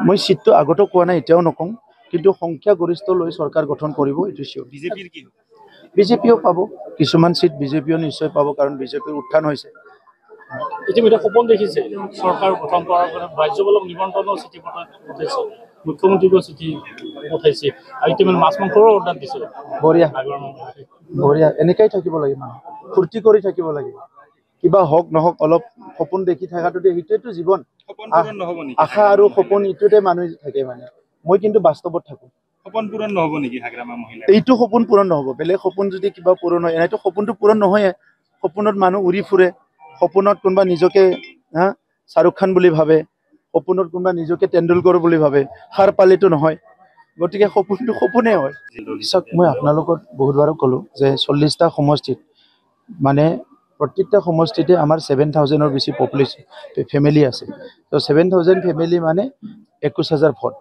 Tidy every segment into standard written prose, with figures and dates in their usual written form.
মই সিটটো আগতো কোৱা নাই, এতিয়াও নকওঁ, কিন্তু সংখ্যাগৰিষ্ঠ লৈ চৰকাৰ গঠন কৰিব এইটো চিয়ৰ। বিজেপিৰ কি বিজেপিও পাব, কিছুমান সিট বিজেপিও নিশ্চয় পাব, কাৰণ বিজেপিৰ উত্থান হৈছে। ইতিমধ্যে সপোন দেখিছে চৰকাৰ গঠন কৰাৰ কাৰণে ৰাজ্যপালক নিমন্ত্ৰণৰ চিঠি পঠাইছে, মুখ্যমন্ত্ৰীকো চিঠি পঠাইছে, আৰু ইতিমধ্যে মাছ মাংসৰো অৰ্ডাৰ দিছে। বঢ়িয়া বঢ়িয়া, এনেকাই থাকিব লাগে, মানুহ ফূৰ্তি কৰি থাকিব লাগে। কিবা হওক নহওক অলপ সপোন দেখি থকাটো সেইটোৱেতো জীৱন। আশা আৰু সপোন ইটোতে মানুহ থাকে। মানে মই কিন্তু বাস্তৱত থাকো। সপোন পূৰণ নহব নেকি হাগ্ৰামা মহিলা? এইটো সপোন পূৰণ নহব, বেলেগ সপোন যদি কিবা পূৰণ হয়, এনেতো সপোনটো পূৰণ নহয়ে। সপোনত মানুহ উৰি ফুৰে, সপোনত কোনোবা নিজকে শ্বাহৰুখ খান বুলি ভাবে, সপোনত কোনোবা নিজকে তেণ্ডুলকৰ বুলি ভাবে, সাৰ পালেতো নহয়। গতিকে সপোনটো সপোনেই হয়। চাওক, মই আপোনালোকক বহুতবাৰো ক'লো যে 40টা সমষ্টিত, মানে প্ৰত্যেকটা সমষ্টিতে আমাৰ 7,000ৰ বেছি পপুলেশ্যন ফেমিলি আছে। তো 7,000 ফেমিলি মানে 21,000 ভোট।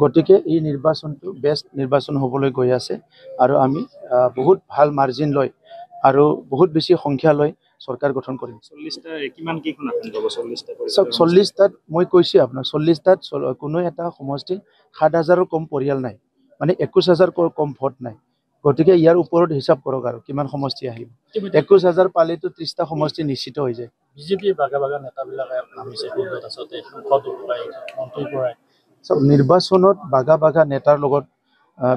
গতিকে এই নিৰ্বাচনটো বেষ্ট নিৰ্বাচন হ'বলৈ গৈ আছে, আৰু আমি বহুত ভাল মাৰ্জিন লৈ আৰু বহুত বেছি সংখ্যা লৈ চৰকাৰ গঠন কৰিম। 40টাত মই কৈছোঁ আপোনাক, 40টাত কোনো এটা সমষ্টিত 7,000ৰ কম পৰিয়াল নাই, মানে 21,000 কম ভোট নাই। গতিকে ইয়াৰ ওপৰত হিচাপ কৰক আৰু কিমান সমষ্টি আহিব। 21,000 পালেতো 30টা সমষ্টি নিশ্চিত হৈ যায়। বিজেপিৰ বাগা বাগা নেতাবিলাকে নামিছে, মন্ত্ৰী পৰাই। চব নিৰ্বাচনত বাগা বাগা নেতাৰ লগত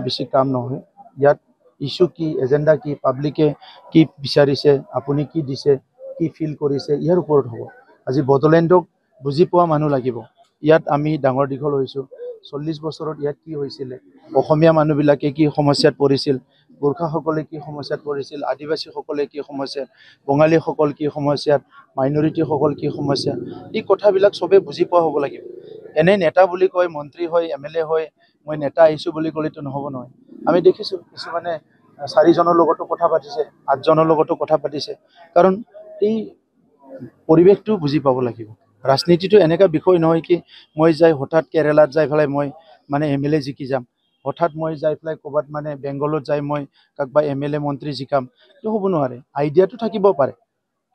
বেছি কাম নহয়। ইয়াত ইছ্যু কি, এজেণ্ডা কি, পাব্লিকে কি বিচাৰিছে, আপুনি কি দিছে, কি ফিল কৰিছে, ইয়াৰ ওপৰত হ'ব। আজি বড়োলেণ্ডক বুজি পোৱা মানুহ লাগিব। ইয়াত আমি ডাঙৰ দীঘল হৈছোঁ, 40 বছৰত ইয়াত কি হৈছিলে, অসমীয়া মানুহবিলাকে কি সমস্যাত পৰিছিল, গোৰ্খাসকলে কি সমস্যাত পৰিছিল, আদিবাসীসকলে কি সমস্যাত, বঙালীসকল কি সমস্যাত, মাইনৰিটিসকল কি সমস্যা, এই কথাবিলাক চবেই বুজি পোৱা হ'ব লাগিব। এনে নেতা বুলি কয়, মন্ত্ৰী হয়, MLA হয়, মই নেতা আহিছোঁ বুলি ক'লেতো নহ'ব নহয়। আমি দেখিছোঁ কিছুমানে 4জনৰ লগতো কথা পাতিছে, 8জনৰ লগতো কথা পাতিছে, কাৰণ এই পৰিৱেশটো বুজি পাব লাগিব। ৰাজনীতিটো এনেকুৱা বিষয় নহয় কি মই যাই হঠাৎ কেৰেলাত যাই পেলাই মই মানে MLA জিকি যাম, হঠাৎ মই যাই পেলাই ক'ৰবাত মানে বেংগলত যাই মই কাৰোবাক MLA মন্ত্ৰী জিকাম, এইটো হ'ব নোৱাৰে। আইডিয়াটো থাকিব পাৰে,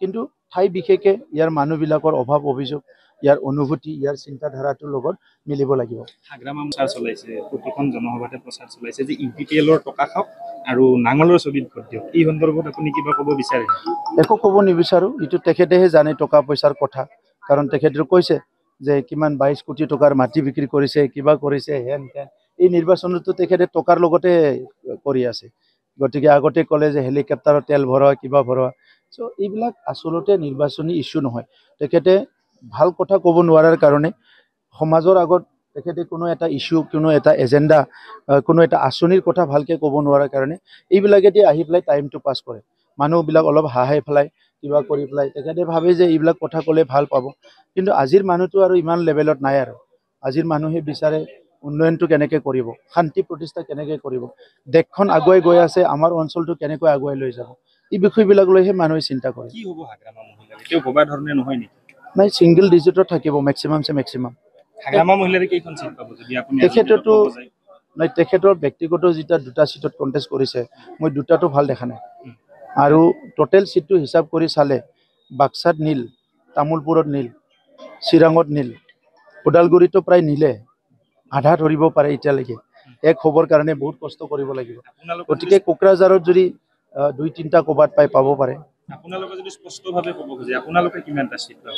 কিন্তু ঠাই বিশেষে ইয়াৰ মানুহবিলাকৰ অভাৱ অভিযোগ, ইয়াৰ অনুভূতি, ইয়াৰ চিন্তাধাৰাটোৰ লগত মিলিব লাগিব। হাগ্ৰামা প্ৰচাৰ চলাইছে, প্ৰতিখন জনসভাতে প্ৰচাৰ চলাইছে যে UPPLৰ টকা খাওক আৰু নাঙলৰ ছবিত ভোট দিয়ক। এই সন্দৰ্ভত আপুনি কিবা ক'ব বিচাৰে? একো ক'ব নিবিচাৰোঁ, এইটো তেখেতেহে জানে টকা পইচাৰ কথা। কাৰণ তেখেতে কৈছে যে কিমান 22 কোটি টকাৰ মাটি বিক্ৰী কৰিছে, কিবা কৰিছে, হেন তেন। এই নিৰ্বাচনতো তেখেতে টকাৰ লগতে কৰি আছে। গতিকে আগতে ক'লে যে হেলিকপ্টাৰত তেল ভৰোৱা, কিবা ভৰোৱা। চ' এইবিলাক আচলতে নিৰ্বাচনী ইছ্যু নহয়। তেখেতে ভাল কথা ক'ব নোৱাৰাৰ কাৰণে সমাজৰ আগত তেখেতে কোনো এটা ইছ্যু, কোনো এটা এজেণ্ডা, কোনো এটা আঁচনিৰ কথা ভালকৈ ক'ব নোৱাৰাৰ কাৰণে এইবিলাকেদি আহি পেলাই টাইমটো পাছ কৰে। মানুহবিলাক অলপ হাঁহাই পেলাই কিবা কৰি পেলাই তেখেতে ভাবে যে এইবিলাক কথা ক'লে ভাল পাব। কিন্তু আজিৰ মানুহটো আৰু ইমান লেভেলত নাই। আৰু আজিৰ মানুহে বিচাৰে উন্নয়নটো কেনেকৈ কৰিব, শান্তি প্ৰতিষ্ঠা কেনেকৈ কৰিব, দেশখন আগুৱাই গৈ আছে, আমাৰ অঞ্চলটো কেনেকৈ আগুৱাই লৈ যাব, এই বিষয়বিলাক লৈহে মানুহে চিন্তা কৰে। কি হ'ব হাগ্ৰামা মহিলা কেতিয়াও ভবা ধৰণে নহয় নেকি? নাই, ছিংগল ডিজিটত থাকিব মেক্সিমাম। হাগ্ৰামা মহিলাৰ কেইখন চিট পাব যদি আপুনি তেখেততো নাই, তেখেতৰ ব্যক্তিগত যেতিয়া 2টা চিটত কণ্টেষ্ট কৰিছে, মই 2টাটো ভাল দেখা নাই। আৰু টোটেল চিটটো হিচাপ কৰি চালে বাক্সাত নীল, তামোলপুৰত নীল, চিৰাঙত নীল, ওদালগুৰিতো প্ৰায় নীলে, আধা ধৰিব পাৰে এতিয়ালৈকে। এক হ'বৰ কাৰণে বহুত কষ্ট কৰিব লাগিব। গতিকে কোকৰাঝাৰত যদি 2-3টা ক'ৰবাত পাব পাৰে। আপোনালোকে যদি স্পষ্টভাৱে ক'ব খোজে আপোনালোকে কিমানটা চিট পাব?